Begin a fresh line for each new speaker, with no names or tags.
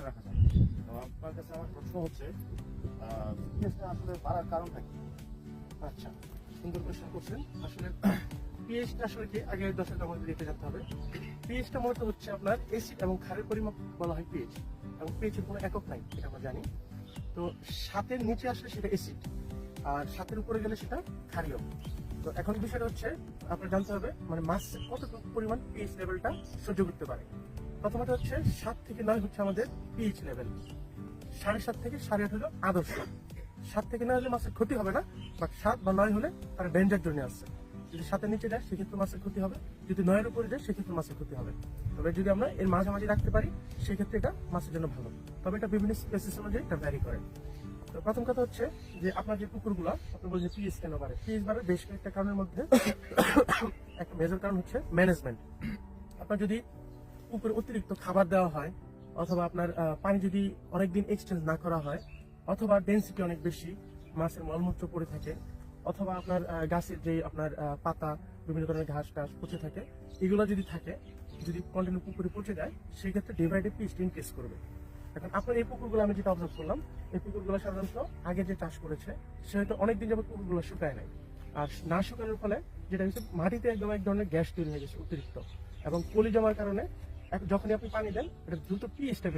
রাখা যায়। তো আপনার কাছে আমার প্রশ্ন হচ্ছে পিএইচটা আসলে বাড়ার কারণটা কি?
আচ্ছা, সুন্দর কোশ্চেন করছেন। আসলে পিএইচটা আসলে কি আগে দর্শক আমাদের দেখে যেতে হবে। পিএইচটা মূলত হচ্ছে আপনার অ্যাসিড এবং ক্ষারের পরিমাপ বলা হয় পিএইচ, এবং পিএইচের কোনো একক নাই, এটা আমরা জানি। তো 7-এর নিচে আসলে সেটা অ্যাসিড, আর 7-এর উপরে গেলে সেটা ক্ষারীয়। তো এখন বিষয়টা হচ্ছে আপনার জানতে হবে মানে মাছ কতটুকু পরিমাণ পিএইচ লেভেলটা সহ্য করতে পারে। প্রথমত হচ্ছে 7 থেকে 9 হচ্ছে আমাদের পিএইচ লেভেল, 7.5 থেকে 8.5 হলো আদর্শ। 7 থেকে 9 হলে মাছের ক্ষতি হবে না, বাট 7 বা 9 হলে তার ডেঞ্জার জোনে আসছে। যদি 7-এর নিচে যায় সেক্ষেত্রে মাছের ক্ষতি হবে, যদি 9-এর উপরে যায় সেক্ষেত্রে মাছের ক্ষতি হবে। তবে যদি আমরা এর মাঝামাঝি রাখতে পারি সেক্ষেত্রে এটা মাছের জন্য ভালো। তবে এটা বিভিন্ন স্পেসিস অনুযায়ী এটা ভ্যারি করে। তো প্রথম কথা হচ্ছে যে আপনার যে পুকুরগুলো আপনি বলছেন পিএইচ কেন বাড়ে, পিএইচ বাড়ে বেশ কয়েকটা কারণের মধ্যে একটা মেজর কারণ হচ্ছে ম্যানেজমেন্ট। আপনার যদি পুকুরে অতিরিক্ত খাবার দেওয়া হয়, অথবা আপনার পানি যদি অনেকদিন এক্সচেঞ্জ না করা হয়, অথবা ডেন্সিটি অনেক বেশি, মাছের মলমূত্র পড়ে থাকে, অথবা আপনার গাছের যে আপনার পাতা বিভিন্ন ধরনের ঘাস টাস পচে থাকে, এগুলো যদি থাকে, যদি কন্টিনিউ পুকুরে পচে যায় সেক্ষেত্রে ডিভাইডে পিএইচটা ইনক্রিজ করবে। এখন আপনার এই পুকুরগুলো আমি যেটা অবজার্ভ করলাম, এই পুকুরগুলো সাধারণত আগে যে চাষ করেছে সে হয়তো অনেকদিন যাবত পুকুরগুলো শুকায় নাই, আর না শুকানোর ফলে যেটা হচ্ছে মাটিতে একদম এক ধরনের গ্যাস তৈরি হয়ে গেছে অতিরিক্ত, এবং পলি জমার কারণে যখনই আপনি পানি দেন এটা দ্রুত পিএইচটা